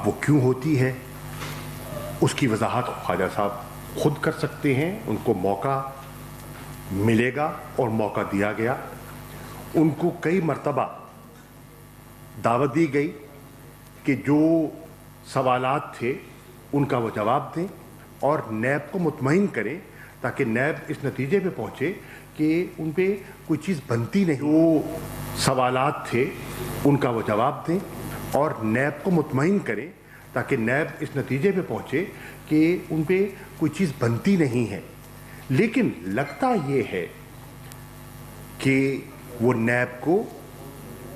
اب وہ کیوں ہوتی ہے اس کی وضاحت خواجہ صاحب خود کر سکتے ہیں. ان کو موقع ملے گا اور موقع دیا گیا. ان کو کئی مرتبہ دعوت دی گئی کہ جو سوالات تھے ان کا وہ جواب دیں اور نیب کو مطمئن کریں تاکہ نیب اس نتیجے پہ پہنچے کہ ان پہ کوئی چیز بنتی نہیں. وہ سوالات تھے ان کا وہ جواب دیں اور نیب کو مطمئن کریں تاکہ نیب اس نتیجے پہ پہنچے کہ ان پہ کوئی چیز بنتی نہیں ہے. لیکن لگتا یہ ہے کہ وہ نیب کو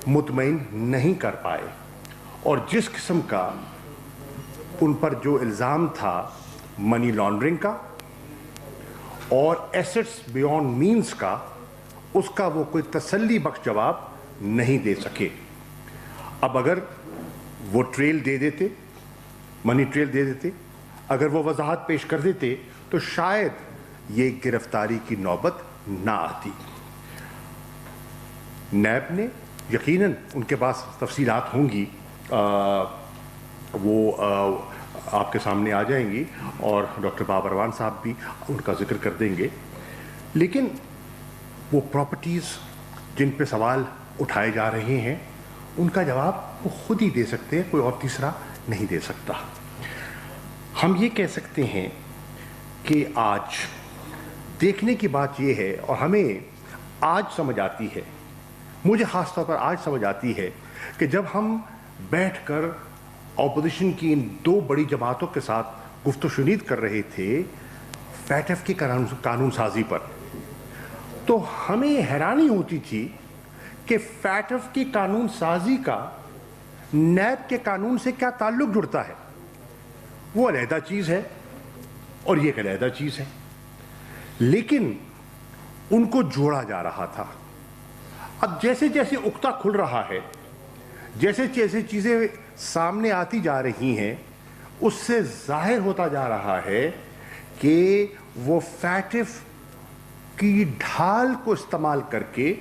مطمئن نہیں کر پائے اور جس قسم کا ان پر جو الزام تھا منی لانڈرنگ کا اور ایسٹس بیونڈ مینز کا، اس کا وہ کوئی تسلی بخش جواب نہیں دے سکے. اب اگر وہ ٹریل دے دیتے، منی ٹریل دے دیتے، اگر وہ وضاحت پیش کر دیتے تو شاید یہ گرفتاری کی نوبت نہ آتی. نیب نے یقیناً ان کے پاس تفصیلات ہوں گی، وہ آپ کے سامنے آ جائیں گی اور ڈاکٹر بابر اعوان صاحب بھی ان کا ذکر کر دیں گے. لیکن وہ پراپرٹیز جن پہ سوال اٹھائے جا رہے ہیں ان کا جواب وہ خود ہی دے سکتے ہیں، کوئی اور تیسرا نہیں دے سکتا. ہم یہ کہہ سکتے ہیں کہ آج دیکھنے کی بات یہ ہے اور ہمیں آج سمجھ آتی ہے، مجھے خاص طور پر آج سمجھ آتی ہے کہ جب ہم بیٹھ کر اپوزیشن کی ان دو بڑی جماعتوں کے ساتھ گفت و شنید کر رہے تھے فیٹف کی قانون سازی پر، تو ہمیں حیرانی ہوتی تھی کہ فیٹف کی قانون سازی کا نیب کے قانون سے کیا تعلق جڑتا ہے. وہ علیحدہ چیز ہے اور یہ ایک علیحدہ چیز ہے، لیکن ان کو جوڑا جا رہا تھا. اب جیسے جیسے اکتا کھل رہا ہے، جیسے جیسے چیزیں سامنے آتی جا رہی ہیں، اس سے ظاہر ہوتا جا رہا ہے کہ وہ فیٹف کی ڈھال کو استعمال کر کے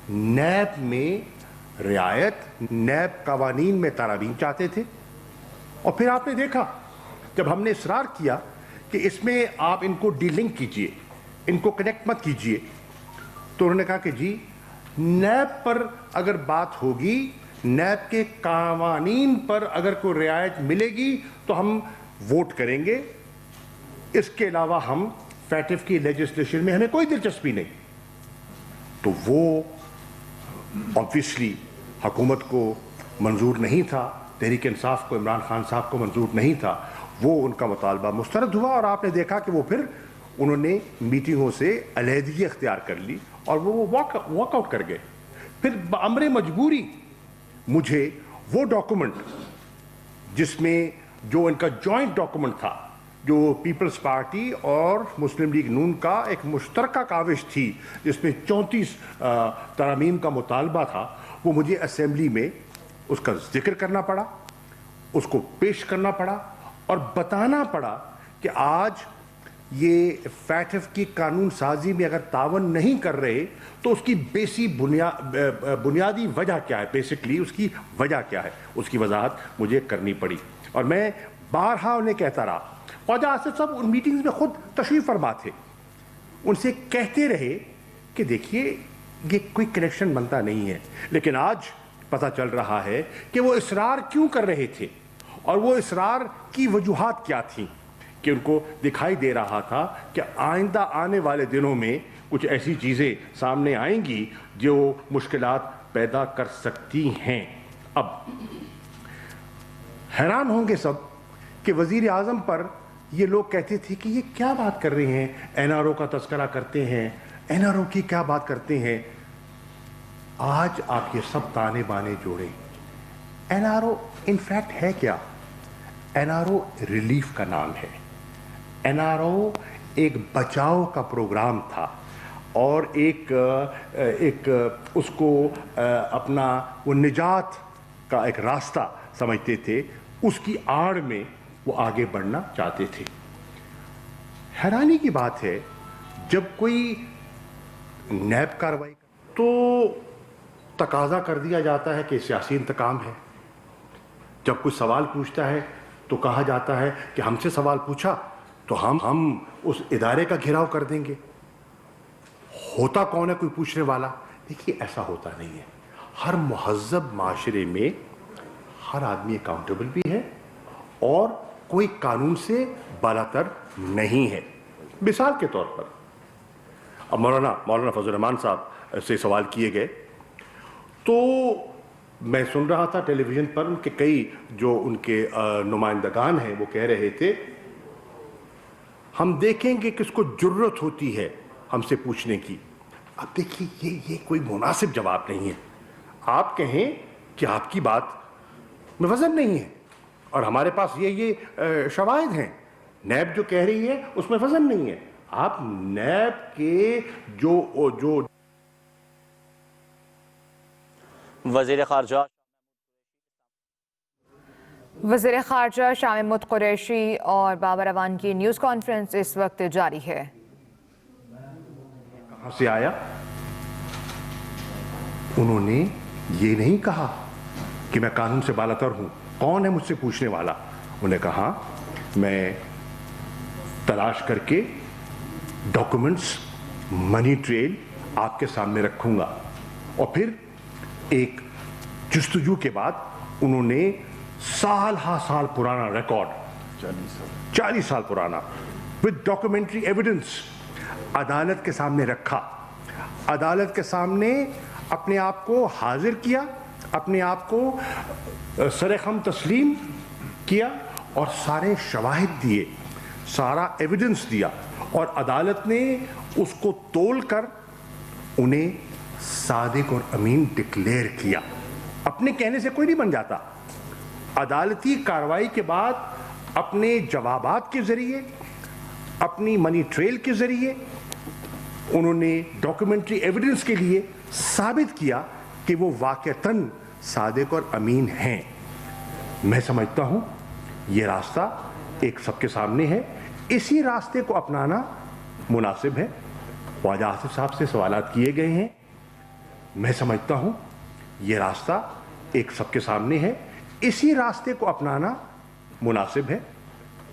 نیب میں رعایت، نیب قوانین میں ترامیم چاہتے تھے. اور پھر آپ نے دیکھا جب ہم نے اصرار کیا کہ اس میں آپ ان کو ڈی لنک کیجئے، ان کو کنیکٹ مت کیجئے، تو انہوں نے کہا کہ جی نیب پر اگر بات ہوگی، نیب کے قوانین پر اگر کوئی رعایت ملے گی تو ہم ووٹ کریں گے، اس کے علاوہ ہم فیٹف کی لیجسلیشن میں ہمیں کوئی دلچسپی نہیں. تو وہ obviously حکومت کو منظور نہیں تھا، تحریک انصاف کو، عمران خان صاحب کو منظور نہیں تھا. وہ ان کا مطالبہ مسترد ہوا اور آپ نے دیکھا کہ وہ پھر انہوں نے میٹنگوں سے علیحدگی اختیار کر لی اور وہ واک آؤٹ کر گئے. پھر بامر مجبوری مجھے وہ ڈاکومنٹ جس میں جو ان کا جوائنٹ ڈاکومنٹ تھا، جو پیپلز پارٹی اور مسلم لیگ نون کا ایک مشترکہ کاوش تھی جس میں 34 ترامیم کا مطالبہ تھا، وہ مجھے اسمبلی میں اس کا ذکر کرنا پڑا، اس کو پیش کرنا پڑا اور بتانا پڑا کہ آج یہ فیٹف کی قانون سازی میں اگر تعاون نہیں کر رہے تو اس کی بنیادی وجہ کیا ہے، بیسکلی اس کی وجہ کیا ہے. اس کی وضاحت مجھے کرنی پڑی اور میں بارہا انہیں کہتا رہا. خواجہ آصف صاحب ان میٹنگز میں خود تشریف فرما تھے، ان سے کہتے رہے کہ دیکھیے یہ کوئی کنیکشن بنتا نہیں ہے. لیکن آج پتہ چل رہا ہے کہ وہ اصرار کیوں کر رہے تھے اور وہ اصرار کی وجوہات کیا تھیں، کہ ان کو دکھائی دے رہا تھا کہ آئندہ آنے والے دنوں میں کچھ ایسی چیزیں سامنے آئیں گی جو مشکلات پیدا کر سکتی ہیں. اب حیران ہوں گے سب کہ وزیر اعظم پر یہ لوگ کہتے تھے کہ یہ کیا بات کر رہے ہیں، این آر او کا تذکرہ کرتے ہیں، این آر او کی کیا بات کرتے ہیں. آج آپ یہ سب تانے بانے جوڑیں، این آر او انفیکٹ ہے کیا؟ این آر او ریلیف کا نام ہے. این آر او ایک بچاؤ کا پروگرام تھا اور ایک اس کو اپنا وہ نجات کا ایک راستہ سمجھتے تھے، اس کی آڑ میں وہ آگے بڑھنا چاہتے تھے. حیرانی کی بات ہے جب کوئی نیب کارروائی تو تقاضا کر دیا جاتا ہے کہ سیاسی انتقام ہے. جب کوئی سوال پوچھتا ہے تو کہا جاتا ہے کہ ہم سے سوال پوچھا تو ہم اس ادارے کا گھیراؤ کر دیں گے. ہوتا کون ہے کوئی پوچھنے والا؟ دیکھیے ایسا ہوتا نہیں ہے. ہر مہذب معاشرے میں ہر آدمی اکاؤنٹیبل بھی ہے اور کوئی قانون سے بالاتر نہیں ہے. مثال کے طور پر اب مولانا فضل الرحمان صاحب سے سوال کیے گئے تو میں سن رہا تھا ٹیلی ویژن پر ان کے کئی جو ان کے نمائندگان ہیں وہ کہہ رہے تھے ہم دیکھیں گے کس کو جرت ہوتی ہے ہم سے پوچھنے کی. اب دیکھیے یہ کوئی مناسب جواب نہیں ہے. آپ کہیں کہ آپ کی بات میں وزن نہیں ہے اور ہمارے پاس یہ شواہد ہیں. نیب جو کہہ رہی ہے اس میں وزن نہیں ہے. آپ نیب کے جو وزیر خارجہ شاہ محمود قریشی اور بابر اعوان کی نیوز کانفرنس اس وقت جاری ہے. کہاں سے آیا؟ انہوں نے یہ نہیں کہا کہ میں قانون سے بالاتر ہوں، کون ہے مجھ سے پوچھنے والا. انہوں نے کہا میں تلاش کر کے ڈاکومنٹس منی ٹریل آپ کے سامنے رکھوں گا. اور پھر ایک جستجو کے بعد انہوں نے سال پرانا ریکارڈ 40 سال پرانا with documentary evidence عدالت کے سامنے رکھا. عدالت کے سامنے اپنے آپ کو حاضر کیا، اپنے آپ کو سرخم تسلیم کیا اور سارے شواہد دیے، سارا ایویڈنس دیا اور عدالت نے اس کو تول کر انہیں صادق اور امین ڈکلیئر کیا. اپنے کہنے سے کوئی نہیں بن جاتا. عدالتی کارروائی کے بعد اپنے جوابات کے ذریعے، اپنی منی ٹریل کے ذریعے انہوں نے ڈاکومنٹری ایویڈنس کے لیے ثابت کیا کہ وہ واقعتاً صادق اور امین ہیں. میں سمجھتا ہوں یہ راستہ ایک سب کے سامنے ہے. اسی راستے کو اپنانا مناسب ہے. خواجہ آصف صاحب سے سوالات کیے گئے ہیں. میں سمجھتا ہوں یہ راستہ ایک سب کے سامنے ہے. اسی راستے کو اپنانا مناسب ہے.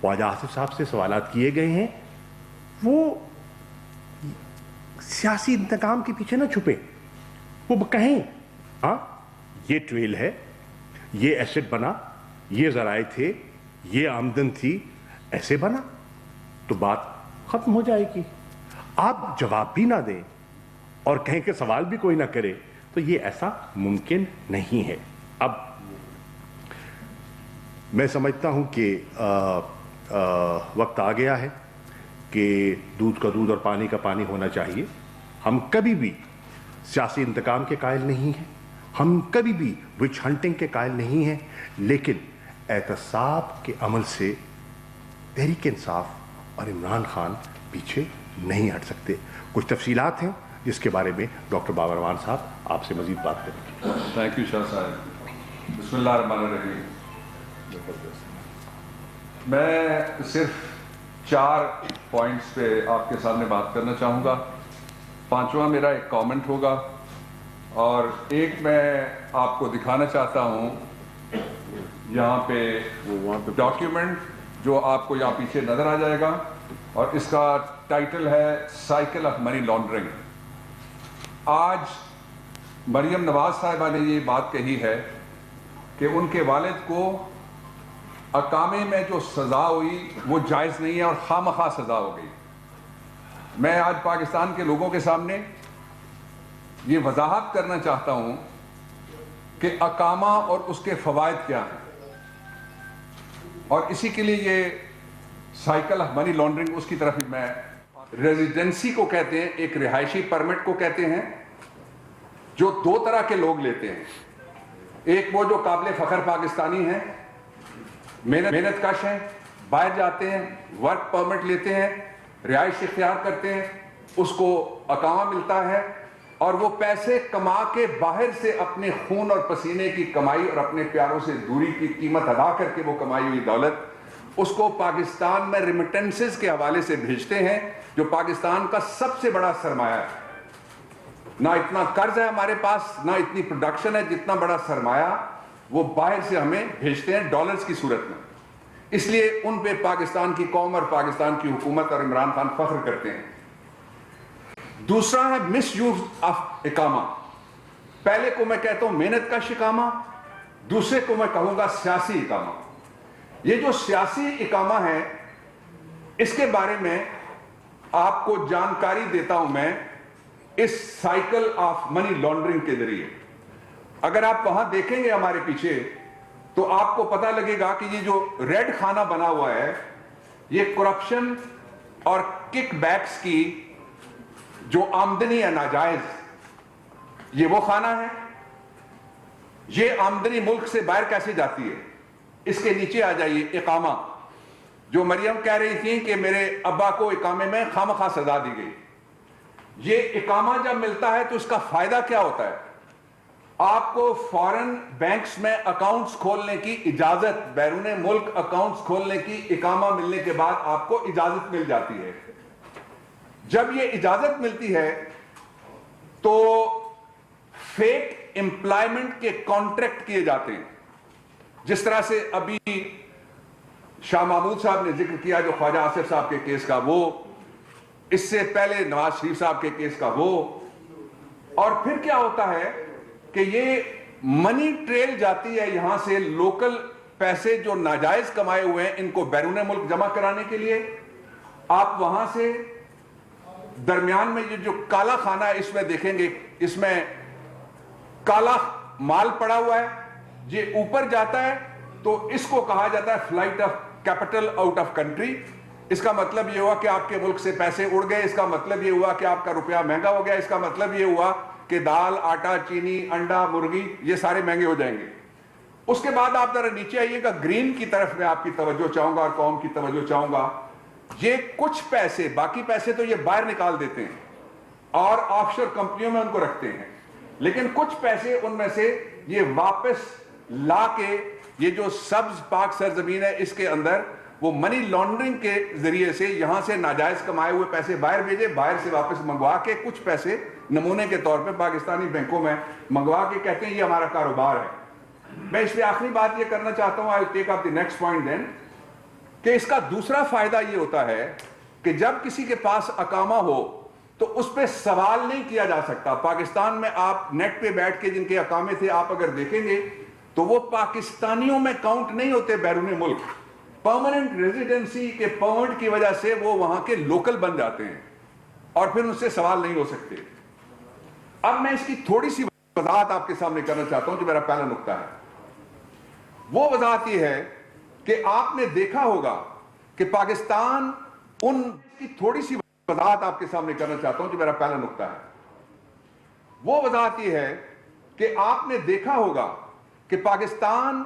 خواجہ آصف صاحب سے سوالات کیے گئے ہیں. وہ سیاسی انتقام کے پیچھے نہ چھپے. وہ کہیں ہاں یہ ٹریل ہے، یہ ایسٹ بنا، یہ ذرائع تھے، یہ آمدن تھی، ایسے بنا، تو بات ختم ہو جائے گی. آپ جواب بھی نہ دیں اور کہیں کہ سوال بھی کوئی نہ کرے تو یہ ایسا ممکن نہیں ہے. اب میں سمجھتا ہوں کہ وقت آ گیا ہے کہ دودھ کا دودھ اور پانی کا پانی ہونا چاہیے. ہم کبھی بھی سیاسی انتقام کے قائل نہیں ہیں، ہم کبھی بھی وچ ہنٹنگ کے قائل نہیں ہیں، لیکن احتساب کے عمل سے تحریک انصاف اور عمران خان پیچھے نہیں ہٹ سکتے. کچھ تفصیلات ہیں جس کے بارے میں ڈاکٹر بابر اعوان صاحب آپ سے مزید بات کریں گے. تھینک یو شاہ صاحب. بسم اللہ الرحمن الرحیم. میں صرف 4 پوائنٹس پہ آپ کے سامنے بات کرنا چاہوں گا. 5واں میرا ایک کامنٹ ہوگا اور ایک میں آپ کو دکھانا چاہتا ہوں یہاں پہ ڈاکیومنٹ جو آپ کو یہاں پیچھے نظر آ جائے گا اور اس کا ٹائٹل ہے سائیکل آف منی لانڈرنگ. آج مریم نواز صاحبہ نے یہ بات کہی ہے کہ ان کے والد کو اقامے میں جو سزا ہوئی وہ جائز نہیں ہے اور خواہ سزا ہو گئی. میں آج پاکستان کے لوگوں کے سامنے یہ وضاحت کرنا چاہتا ہوں کہ اقامہ اور اس کے فوائد کیا ہیں اور اسی کے لیے یہ سائیکل آف منی لانڈرنگ اس کی طرف ہی میں ریزیڈنسی کو کہتے ہیں، ایک رہائشی پرمٹ کو کہتے ہیں جو 2 طرح کے لوگ لیتے ہیں. ایک وہ جو قابل فخر پاکستانی ہیں، محنت کش ہیں، باہر جاتے ہیں، ورک پرمٹ لیتے ہیں، رہائش اختیار کرتے ہیں، اس کو اقامہ ملتا ہے اور وہ پیسے کما کے باہر سے اپنے خون اور پسینے کی کمائی اور اپنے پیاروں سے دوری کی قیمت ادا کر کے وہ کمائی ہوئی دولت اس کو پاکستان میں ریمیٹنسز کے حوالے سے بھیجتے ہیں جو پاکستان کا سب سے بڑا سرمایہ ہے. نہ اتنا قرض ہے ہمارے پاس، نہ اتنی پروڈکشن ہے جتنا بڑا سرمایہ وہ باہر سے ہمیں بھیجتے ہیں ڈالرز کی صورت میں. اس لیے ان پہ پاکستان کی قوم اور پاکستان کی حکومت اور عمران خان فخر کرتے ہیں. دوسرا ہے مس یوز آف اقامہ. پہلے کو میں کہتا ہوں محنت کا اقامہ، دوسرے کو میں کہوں گا سیاسی اقامہ. یہ جو سیاسی اقامہ ہے اس کے بارے میں آپ کو جانکاری دیتا ہوں میں اس سائیکل آف منی لانڈرنگ کے ذریعے. اگر آپ وہاں دیکھیں گے ہمارے پیچھے تو آپ کو پتہ لگے گا کہ یہ جو ریڈ خانہ بنا ہوا ہے یہ کرپشن اور کک بیکس کی جو آمدنی ہے ناجائز، یہ وہ خانہ ہے. یہ آمدنی ملک سے باہر کیسے جاتی ہے؟ اس کے نیچے آ جائیے اقامہ. جو مریم کہہ رہی تھی کہ میرے ابا کو اقامے میں خامخواہ سزا دی گئی. یہ اقامہ جب ملتا ہے تو اس کا فائدہ کیا ہوتا ہے؟ آپ کو فورن بینکس میں اکاؤنٹس کھولنے کی اجازت، بیرون ملک اکاؤنٹس کھولنے کی اقامہ ملنے کے بعد آپ کو اجازت مل جاتی ہے. جب یہ اجازت ملتی ہے تو فیک امپلائمنٹ کے کانٹریکٹ کیے جاتے ہیں. جس طرح سے ابھی شاہ محمود صاحب نے ذکر کیا جو خواجہ آصف صاحب کے کیس کا، وہ اس سے پہلے نواز شریف صاحب کے کیس کا وہ. اور پھر کیا ہوتا ہے کہ یہ منی ٹریل جاتی ہے یہاں سے لوکل پیسے جو ناجائز کمائے ہوئے ہیں ان کو بیرون ملک جمع کرانے کے لیے. آپ وہاں سے درمیان میں یہ جو کالا خانہ ہے اس میں دیکھیں گے، اس میں کالا مال پڑا ہوا ہے. یہ اوپر جاتا ہے تو اس کو کہا جاتا ہے flight of capital out of country. اس کا مطلب یہ ہوا کہ آپ کے ملک سے پیسے اڑ گئے. اس کا مطلب یہ ہوا کہ آپ کا روپیہ مہنگا ہو گیا. اس کا مطلب یہ ہوا کہ دال، آٹا، چینی، انڈا، مرغی یہ سارے مہنگے ہو جائیں گے. اس کے بعد آپ ذرا نیچے آئیے گا، گرین کی طرف میں آپ کی توجہ چاہوں گا اور قوم کی توجہ چاہوں گا. یہ کچھ پیسے، باقی پیسے تو یہ باہر نکال دیتے ہیں اور آف شور کمپنیوں میں ان کو رکھتے ہیں، لیکن کچھ پیسے ان میں سے یہ واپس لا کے یہ جو سبز پاک سرزمین ہے اس کے اندر وہ منی لانڈرنگ کے ذریعے سے یہاں سے ناجائز کمائے ہوئے پیسے باہر بھیجے، باہر سے واپس منگوا کے کچھ پیسے نمونے کے طور پہ پاکستانی بینکوں میں منگوا کے کہتے ہیں یہ ہمارا کاروبار ہے. میں اس لیے آخری بات یہ کرنا چاہتا ہوں، I'll take up the next point then، کہ اس کا دوسرا فائدہ یہ ہوتا ہے کہ جب کسی کے پاس اقامہ ہو تو اس پہ سوال نہیں کیا جا سکتا. پاکستان میں آپ نیٹ پہ بیٹھ کے جن کے اقامے تھے آپ اگر دیکھیں گے تو وہ پاکستانیوں میں کاؤنٹ نہیں ہوتے بیرون ملک. پرماننٹ ریزیڈنسی کے پرمٹ کی وجہ سے وہ وہاں کے لوکل بن جاتے ہیں اور پھر ان سے سوال نہیں ہو سکتے. اب میں اس کی تھوڑی سی وضاحت آپ کے سامنے کرنا چاہتا ہوں جو میرا پہلا نقطہ ہے. وہ وضاحت یہ ہے کہ آپ نے دیکھا ہوگا کہ پاکستان کی تھوڑی سی وضاحت آپ کے سامنے کرنا چاہتا ہوں جو میرا پہلا نقطہ ہے. وہ وضاحت یہ ہے کہ آپ نے دیکھا ہوگا کہ پاکستان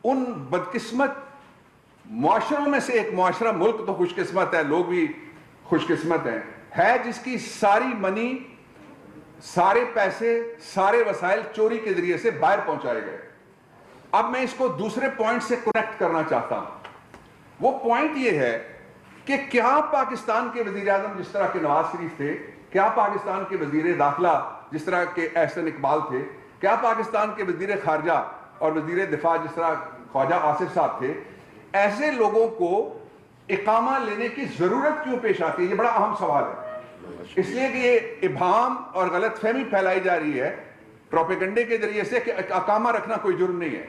ان بدقسمت معاشروں میں سے ایک معاشرہ، ملک تو خوش قسمت ہے، لوگ بھی خوش قسمت ہیں، ہے جس کی ساری منی، سارے پیسے، سارے وسائل چوری کے ذریعے سے باہر پہنچائے گئے. اب میں اس کو دوسرے پوائنٹ سے کنیکٹ کرنا چاہتا ہوں. وہ پوائنٹ یہ ہے کہ کیا پاکستان کے وزیر اعظم جس طرح کے نواز شریف تھے، کیا پاکستان کے وزیر داخلہ جس طرح کے احسن اقبال تھے، کیا پاکستان کے وزیر خارجہ اور وزیر دفاع جس طرح خواجہ آصف صاحب تھے، ایسے لوگوں کو اقامہ لینے کی ضرورت کیوں پیش آتی ہے؟ یہ بڑا اہم سوال ہے. اس لیے کہ یہ ابہام اور غلط فہمی پھیلائی جا رہی ہے پروپیگنڈے کے ذریعے سے کہ اقامہ رکھنا کوئی جرم نہیں ہے.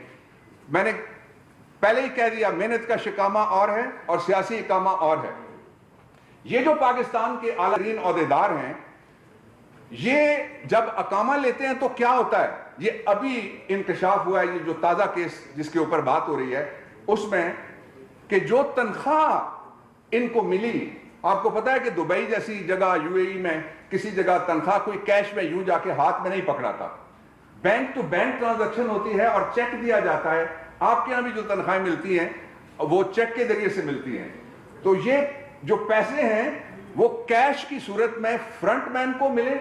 میں نے پہلے ہی کہہ دیا محنت کا اقامہ اور ہے اور سیاسی اقامہ اور ہے. یہ جو پاکستان کے اعلیٰ ترین عہدیدار ہیں یہ جب اقامہ لیتے ہیں تو کیا ہوتا ہے؟ یہ ابھی انکشاف ہوا ہے، یہ جو تازہ کیس جس کے اوپر بات ہو رہی ہے اس میں، کہ جو تنخواہ ان کو ملی، آپ کو پتا ہے کہ دبئی جیسی جگہ، یو اے ای میں کسی جگہ تنخواہ کوئی کیش میں یوں جا کے ہاتھ میں نہیں پکڑا تھا. بینک ٹو بینک ٹرانزیکشن ہوتی ہے اور چیک دیا جاتا ہے. آپ کے یہاں بھی جو تنخواہیں ملتی ہیں وہ چیک کے ذریعے سے ملتی ہیں. تو یہ جو پیسے ہیں وہ کیش کی صورت میں فرنٹ مین کو ملے.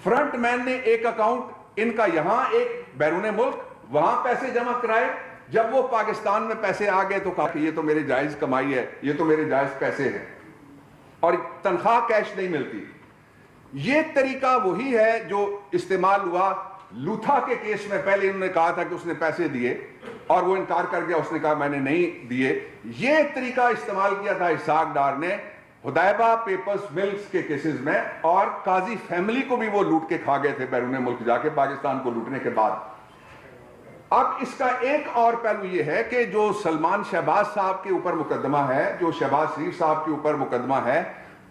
فرنٹ مین نے ایک اکاؤنٹ ان کا یہاں، ایک بیرون ملک، وہاں پیسے جمع کرائے. جب وہ پاکستان میں پیسے آ گئے تو کہا کہ یہ تو میرے جائز کمائی ہے، یہ تو میرے جائز پیسے ہیں، اور تنخواہ کیش نہیں ملتی. یہ طریقہ وہی ہے جو استعمال ہوا لوتھا کے کیس میں پہلے انہوں نے کہا تھا کہ اس نے پیسے دیے اور وہ انکار کر گیا, اس نے کہا میں نے نہیں دیے. یہ طریقہ استعمال کیا تھا اسحاق ڈار نے حدیبہ پیپرز ملز کے کیسز میں, اور قاضی فیملی کو بھی وہ لوٹ کے کھا گئے تھے بیرون ملک جا کے پاکستان کو لوٹنے کے بعد. اب اس کا ایک اور پہلو یہ ہے کہ جو سلمان شہباز صاحب کے اوپر مقدمہ ہے, جو شہباز شریف صاحب کے اوپر مقدمہ ہے,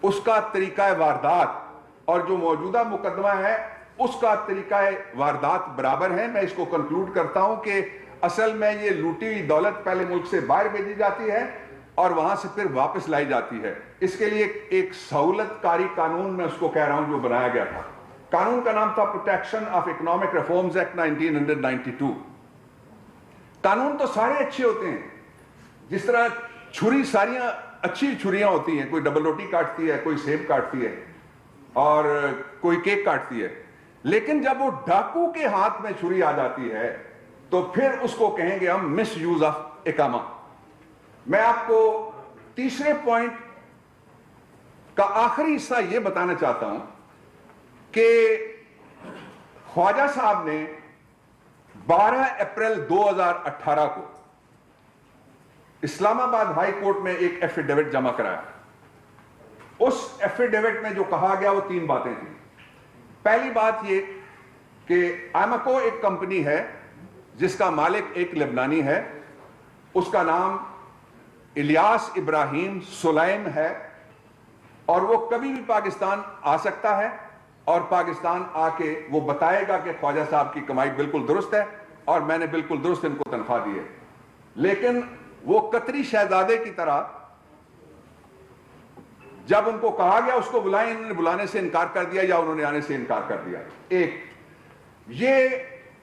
اس کا طریقہ واردات اور جو موجودہ مقدمہ ہے اس کا طریقہ واردات برابر ہے. میں اس کو کنکلوڈ کرتا ہوں کہ اصل میں یہ لوٹی ہوئی دولت پہلے ملک سے باہر بھیجی جاتی ہے اور وہاں سے پھر واپس لائی جاتی ہے. اس کے لیے ایک سہولت کاری قانون میں اس کو کہہ رہا ہوں جو بنایا گیا تھا. قانون کا نام تھا protection of economic reforms act 1992. قانون تو سارے اچھے ہوتے ہیں, جس طرح چھری ساریاں اچھی چھریاں ہوتی ہیں, کوئی ڈبل روٹی کاٹتی ہے, کوئی سیب کاٹتی ہے اور کوئی کیک کاٹتی ہے, لیکن جب وہ ڈاکو کے ہاتھ میں چھری آ جاتی ہے تو پھر اس کو کہیں گے ہم مس یوز آف اقامہ. میں آپ کو تیسرے پوائنٹ کا آخری حصہ یہ بتانا چاہتا ہوں کہ خواجہ صاحب نے 12 اپریل 2018 کو اسلام آباد ہائی کورٹ میں ایک ایفیڈیوٹ جمع کرایا. اس ایفیڈیوٹ میں جو کہا گیا وہ 3 باتیں تھیں. پہلی بات یہ کہ ایمکو ایک کمپنی ہے جس کا مالک ایک لبنانی ہے, اس کا نام الیاس ابراہیم سلیم ہے, اور وہ کبھی بھی پاکستان آ سکتا ہے اور پاکستان آ کے وہ بتائے گا کہ خواجہ صاحب کی کمائی بالکل درست ہے اور میں نے بالکل درست ان کو تنخواہ دی ہے. لیکن وہ قطری شہزادے کی طرح جب ان کو کہا گیا اس کو بلائیں, انہوں نے بلانے سے انکار کر دیا یا انہوں نے آنے سے انکار کر دیا. ایک یہ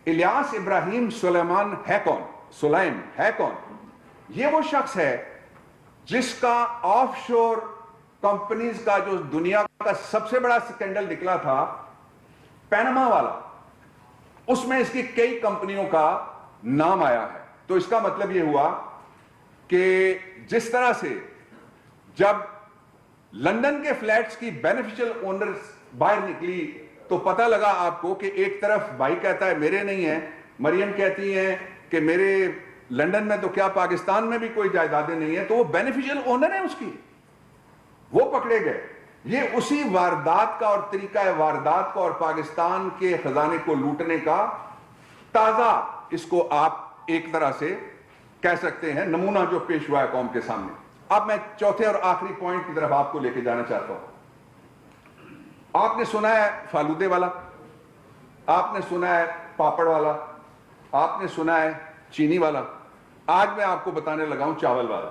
الیاس ابراہیم سلیمان ہے کون, سلیم ہے کون؟ یہ وہ شخص ہے جس کا آف شور کمپنیز کا جو دنیا کا سب سے بڑا سکینڈل نکلا تھا پینما والا, اس میں اس کی کئی کمپنیوں کا نام آیا ہے. تو اس کا مطلب یہ ہوا کہ جس طرح سے جب لندن کے فلیٹس کی بینیفیشل اونرز باہر نکلی تو پتہ لگا آپ کو کہ ایک طرف بھائی کہتا ہے میرے نہیں ہیں, مریم کہتی ہیں کہ میرے لندن میں تو کیا پاکستان میں بھی کوئی جائیدادیں نہیں ہیں, تو وہ بینیفیشل اونر ہیں اس کی, وہ پکڑے گئے. یہ اسی واردات کا اور طریقہ واردات کا اور پاکستان کے خزانے کو لوٹنے کا تازہ, اس کو آپ ایک طرح سے کہہ سکتے ہیں نمونہ جو پیش ہوا ہے قوم کے سامنے. اب میں چوتھے اور آخری پوائنٹ کی طرف آپ کو لے کے جانا چاہتا ہوں. آپ نے سنا ہے فالودے والا, آپ نے سنا ہے پاپڑ والا, آپ نے سنا ہے چینی والا, آج میں آپ کو بتانے لگا ہوں چاول والا.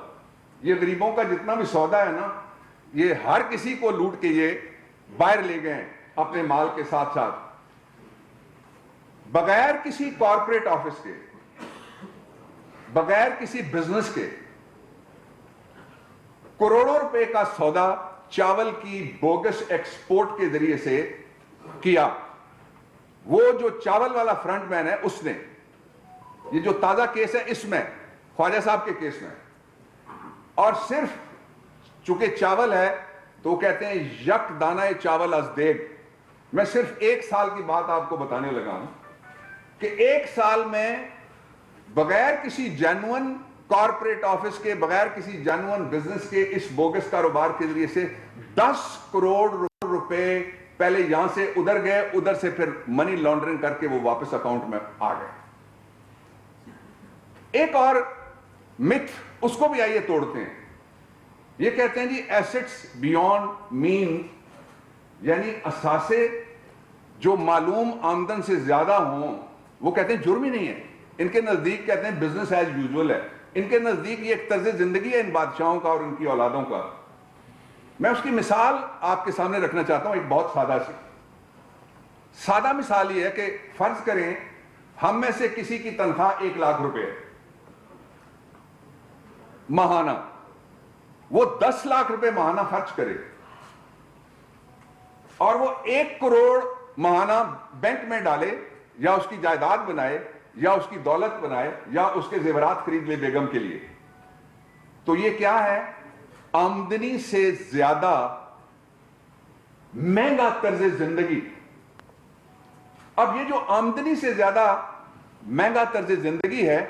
یہ غریبوں کا جتنا بھی سودا ہے نا, یہ ہر کسی کو لوٹ کے یہ باہر لے گئے اپنے مال کے ساتھ ساتھ, بغیر کسی کارپوریٹ آفس کے, بغیر کسی بزنس کے. کروڑوں روپے کا سودا چاول کی بوگس ایکسپورٹ کے ذریعے سے کیا. وہ جو چاول والا فرنٹ مین ہے اس نے, یہ جو تازہ کیس ہے اس میں خواجہ صاحب کے کیس میں, اور صرف چونکہ چاول ہے تو وہ کہتے ہیں یک دانہ چاول از دیگ. میں صرف 1 سال کی بات آپ کو بتانے لگا ہوں کہ 1 سال میں بغیر کسی جینوئن کارپوریٹ آفس کے, بغیر کسی جینوئن بزنس کے, اس بوگس کاروبار کے ذریعے سے 10 کروڑ روپے پہلے یہاں سے ادھر گئے, ادھر سے پھر منی لانڈرنگ کر کے وہ واپس اکاؤنٹ میں آ گئے. ایک اور متھ اس کو بھی آئیے توڑتے ہیں. یہ کہتے ہیں جی ایسٹس بیونڈ مین, یعنی اثاثے جو معلوم آمدن سے زیادہ ہوں وہ کہتے ہیں جرم ہی نہیں ہے. ان کے نزدیک کہتے ہیں بزنس ایز یوزول ہے. ان کے نزدیک یہ ایک طرز زندگی ہے ان بادشاہوں کا اور ان کی اولادوں کا. میں اس کی مثال آپ کے سامنے رکھنا چاہتا ہوں, ایک بہت سادہ مثال یہ ہے کہ فرض کریں ہم میں سے کسی کی تنخواہ 1 لاکھ روپے ہے ماہانہ, وہ 10 لاکھ روپے ماہانہ خرچ کرے اور وہ 1 کروڑ ماہانہ بینک میں ڈالے یا اس کی جائیداد بنائے یا اس کی دولت بنائے یا اس کے زیورات خرید لے بیگم کے لیے, تو یہ کیا ہے؟ آمدنی سے زیادہ مہنگا طرز زندگی. اب یہ جو آمدنی سے زیادہ مہنگا طرز زندگی ہے،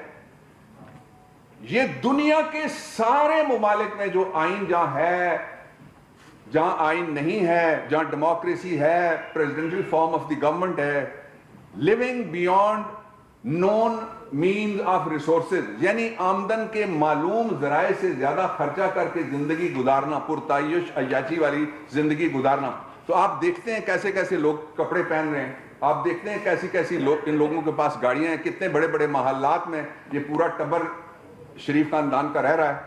یہ دنیا کے سارے ممالک میں جو آئین جہاں ہے، جہاں آئین نہیں ہے، جہاں ڈیموکریسی ہے، presidential form of the government ہے، living beyond known means of resources, یعنی آمدن کے معلوم ذرائع سے زیادہ خرچہ کر کے زندگی گزارنا، پرتعیش عیاشی والی زندگی گزارنا. تو آپ دیکھتے ہیں کیسے کیسے لوگ کپڑے پہن رہے ہیں، آپ دیکھتے ہیں کیسی کیسی لوگ، ان لوگوں کے پاس گاڑیاں ہیں، کتنے بڑے بڑے محلات میں یہ پورا ٹبر شریف خاندان کا رہ رہا ہے.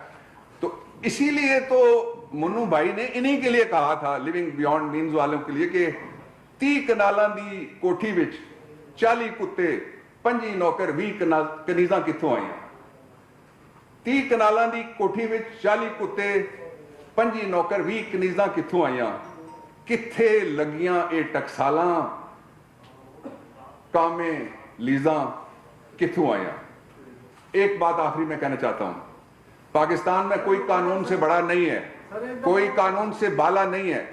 تو اسی لیے تو منو بھائی نے انہی کے لیے کہا تھا، لیونگ بیونڈ مینز والوں کے لیے، کہ 30 کنالاں دی کوٹھی وچ 40 کتے 5 نوکر 20 کنیزاں کتھوں آئیاں. 30 کنالاں دی کوٹھی وچ 40 کتے 5 نوکر 20 کنیزاں کتھوں آئیاں. کتھے لگیاں اے ٹکسالاں کامیں لیزاں کتھوں آئیاں. ایک بات آخری میں کہنا چاہتا ہوں، پاکستان میں کوئی قانون سے بڑا نہیں ہے، کوئی قانون سے بالا نہیں ہے،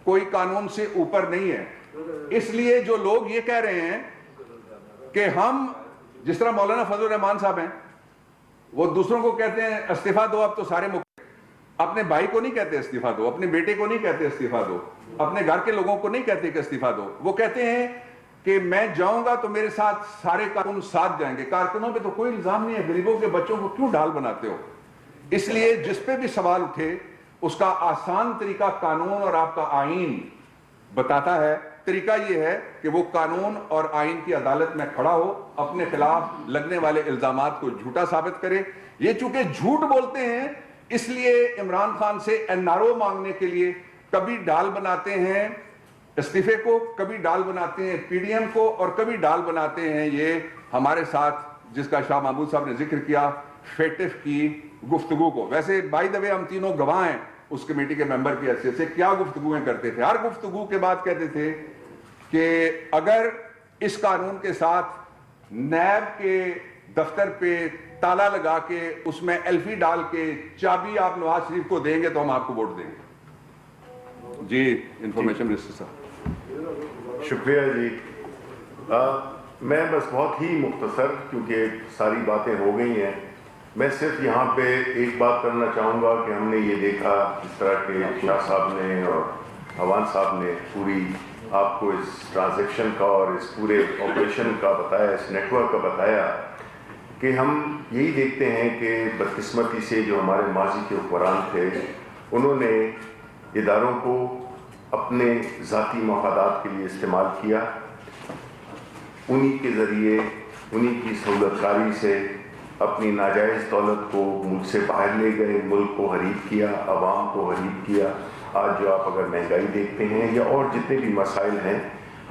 کوئی قانون سے اوپر نہیں ہے. اس لیے جو لوگ یہ کہہ رہے ہیں کہ ہم، جس طرح مولانا فضل الرحمان صاحب ہیں، وہ دوسروں کو کہتے ہیں استعفیٰ دو، اب تو سارے اپنے بھائی کو نہیں کہتے استعفیٰ دو، اپنے بیٹے کو نہیں کہتے استعفیٰ دو، اپنے گھر کے لوگوں کو نہیں کہتے کہ استعفیٰ دو. وہ کہتے ہیں کہ میں جاؤں گا تو میرے ساتھ سارے کارکن ساتھ جائیں گے. کارکنوں پہ تو کوئی الزام نہیں ہے، غریبوں کے بچوں کو کیوں ڈھال بناتے ہو. اس لیے جس پہ بھی سوال اٹھے اس کا آسان طریقہ قانون اور آپ کا آئین بتاتا ہے. طریقہ یہ ہے کہ وہ قانون اور آئین کی عدالت میں کھڑا ہو، اپنے خلاف لگنے والے الزامات کو جھوٹا ثابت کرے. یہ چونکہ جھوٹ بولتے ہیں اس لیے عمران خان سے این آر او مانگنے کے لیے کبھی ڈال بناتے ہیں استعفے کو، کبھی ڈال بناتے ہیں پی ڈی ایم کو، اور کبھی ڈال بناتے ہیں یہ ہمارے ساتھ، جس کا شاہ محمود صاحب نے ذکر کیا، فیٹف کی گفتگو کو. ویسے بائی دا وے ہم تینوں گواہ ہیں اس کمیٹی کے ممبر کی حیثیت سے، کیا گفتگویں کرتے تھے. ہر گفتگو کے بعد کہتے تھے کہ اگر اس قانون کے ساتھ نیب کے دفتر پہ تالا لگا کے اس میں ایلفی ڈال کے چابی آپ نواز شریف کو دیں گے تو ہم آپ کو ووٹ دیں گے. جی انفارمیشن منسٹر صاحب. شکریہ جی. میں بس بہت ہی مختصر، کیونکہ ساری باتیں ہو گئی ہیں، میں صرف یہاں پہ ایک بات کرنا چاہوں گا کہ ہم نے یہ دیکھا اس طرح کہ شاہ صاحب نے اور عوان صاحب نے پوری آپ کو اس ٹرانزیکشن کا اور اس پورے آپریشن کا بتایا، اس نیٹ ورک کا بتایا، کہ ہم یہی دیکھتے ہیں کہ بدقسمتی سے جو ہمارے ماضی کے حکمران تھے انہوں نے اداروں کو اپنے ذاتی مفادات کے لیے استعمال کیا. انہی کے ذریعے، انہی کی سہولت کاری سے اپنی ناجائز دولت کو ملک سے باہر لے گئے، ملک کو غریب کیا، عوام کو غریب کیا. آج جو آپ اگر مہنگائی دیکھتے ہیں یا اور جتنے بھی مسائل ہیں،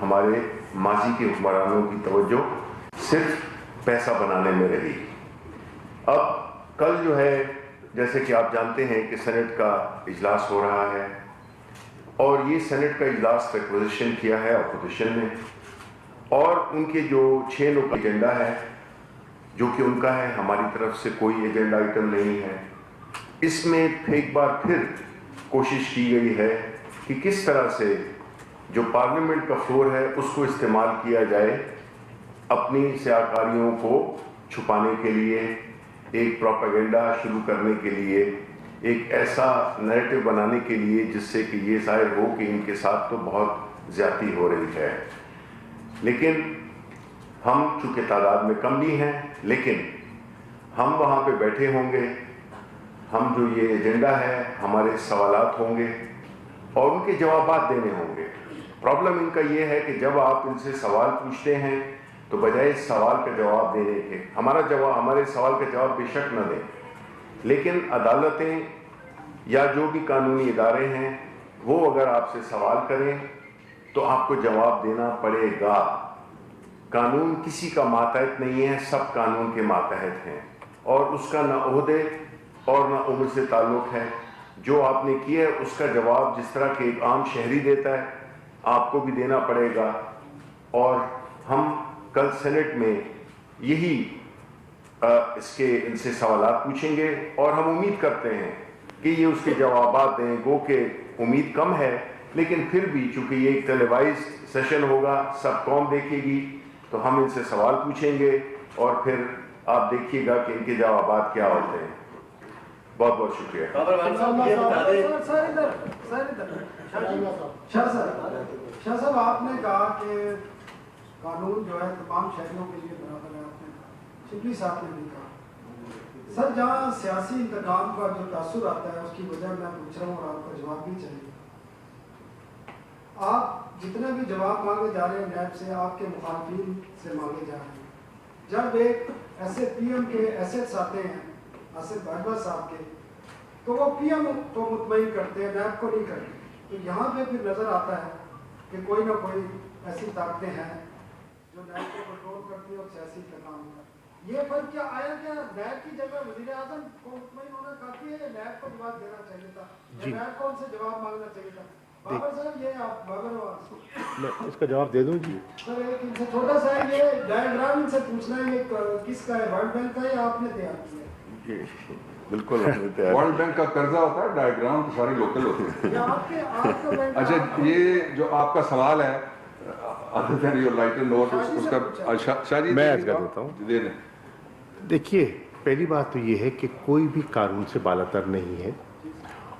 ہمارے ماضی کے حکمرانوں کی توجہ صرف پیسہ بنانے میں رہی. اب کل جو ہے، جیسے کہ آپ جانتے ہیں کہ سینٹ کا اجلاس ہو رہا ہے، اور یہ سینٹ کا اجلاس ریکویزیشن کیا ہے اپوزیشن نے، اور ان کے جو 6 نکتہ ایجنڈا ہے جو کہ ان کا ہے، ہماری طرف سے کوئی ایجنڈا آئٹم نہیں ہے. اس میں ایک بار پھر کوشش کی گئی ہے کہ کس طرح سے جو پارلیمنٹ کا فلور ہے اس کو استعمال کیا جائے اپنی سیاکاریوں کو چھپانے کے لیے، ایک پروپیگنڈا شروع کرنے کے لیے، ایک ایسا نیریٹو بنانے کے لیے جس سے کہ یہ ظاہر ہو کہ ان کے ساتھ تو بہت زیادتی ہو رہی ہے. لیکن ہم چونکہ تعداد میں کم بھی ہیں، لیکن ہم وہاں پہ بیٹھے ہوں گے، ہم جو یہ ایجنڈا ہے، ہمارے سوالات ہوں گے اور ان کے جوابات دینے ہوں گے. پرابلم ان کا یہ ہے کہ جب آپ ان سے سوال پوچھتے ہیں تو بجائے اس سوال کا جواب دینے کے، ہمارے سوال کا جواب بے شک نہ دیں، لیکن عدالتیں یا جو بھی قانونی ادارے ہیں وہ اگر آپ سے سوال کریں تو آپ کو جواب دینا پڑے گا. قانون کسی کا ماتحت نہیں ہے، سب قانون کے ماتحت ہیں، اور اس کا نہ عہدے اور نہ عمر سے تعلق ہے. جو آپ نے کیا ہے اس کا جواب جس طرح کہ ایک عام شہری دیتا ہے آپ کو بھی دینا پڑے گا. اور ہم کل سینٹ میں یہی ان سے سوالات پوچھیں گے، اور ہم امید کرتے ہیں کہ یہ اس کے جوابات دیں. گو کہ امید کم ہے لیکن پھر بھی چونکہ یہ ایک ٹیلیوائزڈ سیشن ہوگا، سب قوم دیکھے گی، تو ہم ان سے سوال پوچھیں گے اور پھر آپ دیکھیے گا کہ ان کے جوابات کیا ہوتے ہیں۔ بہت بہت شکریہ۔ شاہ صاحب، آپ نے کہا کہ قانون جو ہے تمام شہریوں کے لیے برابر ہے، آپ نے شبلی صاحب نے بھی کہا۔ سر، جہاں سیاسی انتقام کا جو تاثر آتا ہے اس کی وجہ میں پوچھ رہا ہوں اور آپ کا جواب بھی چاہیے۔ آپ جتنے بھی جواب مانگے جا رہے ہیں نیب سے، آپ کے مخالفین سے مانگے جا رہے ہیں۔ جب ایک ایسے پی ایم کے ایسٹس آتے ہیں آصف باجوہ صاحب کے، تو وہ پی ایم کو مطمئن کرتے ہیں، نیب کو نہیں کرتے۔ تو یہاں پہ پھر نظر آتا ہے کہ کوئی نہ کوئی ایسی طاقتیں ہیں جو نیب کو کنٹرول کرتی ہیں اور سیاسی انتقام ہوتا ہے۔ یہ فرق کیا آیا؟ کیا نیب کی جگہ وزیر اعظم کو مطمئن ہونا کافی ہے یا نیب کو جواب دینا چاہیے تھا؟ نیب کو ان سے جواب مانگنا چاہیے تھا؟ بابر صاحب، یہ آپ بابر میں اس کا جواب دے دوں جی؟ سر، ایک ان سے چھوٹا سا ہے، یہ ڈائیگرام ان سے پوچھنا ہے، یہ کس کا ہے؟ ورلڈ بینک کا یا آپ نے تیار کیا ہے؟ بالکل ورلڈ بینک کا قرضہ ہوتا ہے، ڈائیگرام تو سارے لوکل ہوتے ہیں۔ یا آپ کا بینک؟ اچھا، یہ جو آپ کا سوال ہے other than your lighter note، اس کا شاہ جی میں عرض کر دیتا ہوں۔ دے دیں۔ دیکھیے، پہلی بات تو یہ ہے کہ کوئی بھی قانون سے بالاتر نہیں ہے،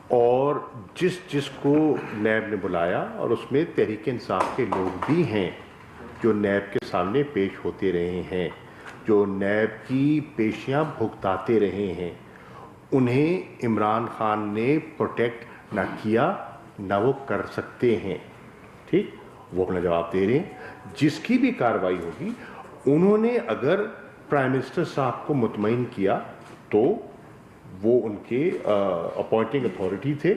اور جس کو نیب نے بلایا، اور اس میں تحریک انصاف کے لوگ بھی ہیں جو نیب کے سامنے پیش ہوتے رہے ہیں، جو نیب کی پیشیاں بھگتاتے رہے ہیں، انہیں عمران خان نے پروٹیکٹ نہ کیا نہ وہ کر سکتے ہیں۔ ٹھیک، وہ اپنا جواب دے رہے ہیں۔ جس کی بھی کارروائی ہوگی، انہوں نے اگر پرائم منسٹر صاحب کو مطمئن کیا تو وہ ان کے اپوائنٹنگ اتھارٹی تھے،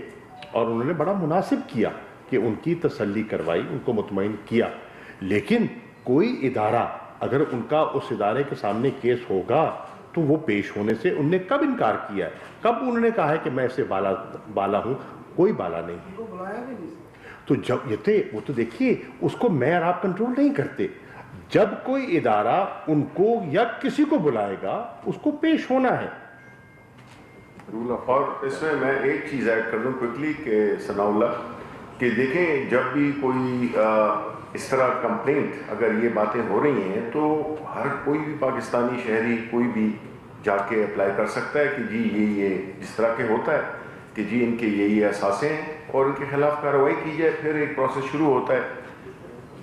اور انہوں نے بڑا مناسب کیا کہ ان کی تسلی کروائی، ان کو مطمئن کیا۔ لیکن کوئی ادارہ اگر ان کا اس ادارے کے سامنے کیس ہوگا تو وہ پیش ہونے سے انہوں نے کب انکار کیا ہے؟ کب انہوں نے کہا ہے کہ میں اس سے بالا ہوں؟ کوئی بالا نہیں ہے۔ بلایا بھی نہیں۔ تو جب یہ تھے، وہ تو دیکھیے، اس کو میں اور آپ کنٹرول نہیں کرتے۔ جب کوئی ادارہ ان کو یا کسی کو بلائے گا، اس کو پیش ہونا ہے۔ اور اس میں میں ایک چیز ایڈ کر دوں کوئکلی کہ ثناء اللہ، کہ دیکھیں جب بھی کوئی اس طرح کمپلینٹ، اگر یہ باتیں ہو رہی ہیں تو ہر کوئی بھی پاکستانی شہری کوئی بھی جا کے اپلائی کر سکتا ہے کہ جی یہ جس طرح کے ہوتا ہے کہ جی ان کے یہ احساسیں ہیں اور ان کے خلاف کارروائی کی جائے، پھر ایک پروسیس شروع ہوتا ہے۔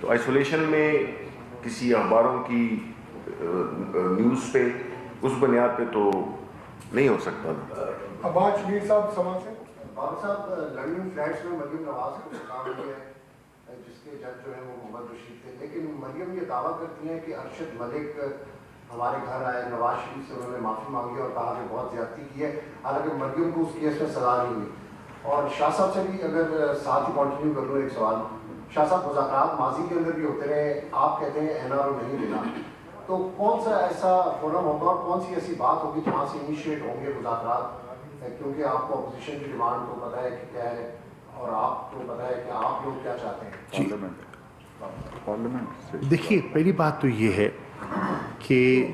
تو آئسولیشن میں کسی اخباروں کی نیوز پہ اس بنیاد پہ تو نہیں ہو سکتا۔ عباس شبیر صاحب سماج سے۔ بابر صاحب، لنڈن فلیٹس میں مریم نواز کو کام ہوئی ہے، جس کے جج جو ہیں وہ محمد رشید تھے، لیکن مریم یہ دعویٰ کرتی ہیں کہ ارشد ملک ہمارے گھر آئے، نواز شریف سے انہوں نے معافی مانگی اور کہا کہ بہت زیادتی کی ہے، حالانکہ مریم کو اس کیس میں سزا نہیں ہوئی۔ اور شاہ صاحب سے بھی اگر ساتھ ہی کنٹینیو کر لوں ایک سوال، شاہ صاحب مذاکرات ماضی کے اندر بھی ہوتے رہے، آپ کہتے ہیں این آر او نہیں دینا، تو کون سا ایسا فورم ہوگا اور کون سی ایسی بات ہوگی جہاں سے انیشیٹ ہوں گے مذاکرات؟ کیونکہ آپ کو اپوزیشن کی ڈیمانڈ کو پتہ ہے کہ کیا ہے اور آپ کو پتہ ہے کہ آپ لوگ کیا چاہتے ہیں۔ پارلیمنٹ دیکھیے، پہلی بات تو یہ ہے کہ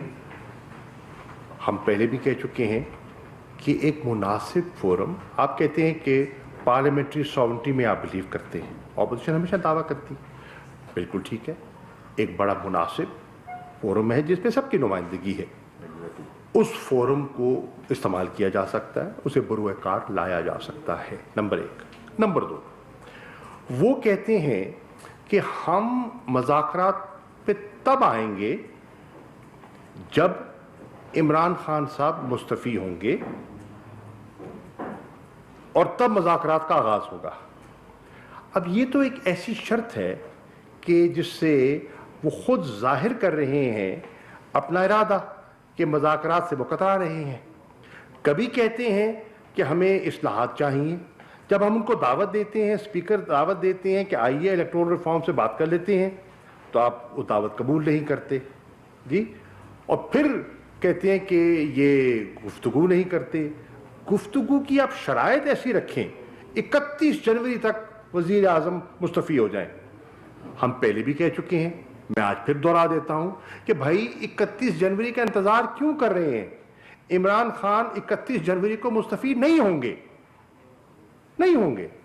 ہم پہلے بھی کہہ چکے ہیں کہ ایک مناسب فورم، آپ کہتے ہیں کہ پارلیمنٹری ساورنٹی میں آپ بلیو کرتے ہیں، اپوزیشن ہمیشہ دعویٰ کرتی ہے، بالکل ٹھیک ہے، ایک بڑا مناسب فورم ہے جس میں سب کی نمائندگی ہے، اس فورم کو استعمال کیا جا سکتا ہے، اسے بروئے کار لایا جا سکتا ہے، نمبر ایک۔ نمبر دو، وہ کہتے ہیں کہ ہم مذاکرات پہ تب آئیں گے جب عمران خان صاحب مستعفی ہوں گے، اور تب مذاکرات کا آغاز ہوگا۔ اب یہ تو ایک ایسی شرط ہے کہ جس سے وہ خود ظاہر کر رہے ہیں اپنا ارادہ کہ مذاکرات سے وہ کترا رہے ہیں۔ کبھی کہتے ہیں کہ ہمیں اصلاحات چاہیے، جب ہم ان کو دعوت دیتے ہیں، اسپیکر دعوت دیتے ہیں کہ آئیے الیکٹورل ریفارم سے بات کر لیتے ہیں، تو آپ وہ دعوت قبول نہیں کرتے جی، اور پھر کہتے ہیں کہ یہ گفتگو نہیں کرتے۔ گفتگو کی آپ شرائط ایسی رکھیں 31 جنوری تک وزیر اعظم مستعفی ہو جائیں۔ ہم پہلے بھی کہہ چکے ہیں، میں آج پھر دوہرا دیتا ہوں کہ بھائی 31 جنوری کا انتظار کیوں کر رہے ہیں؟ عمران خان 31 جنوری کو مستعفی نہیں ہوں گے، نہیں ہوں گے۔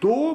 2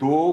2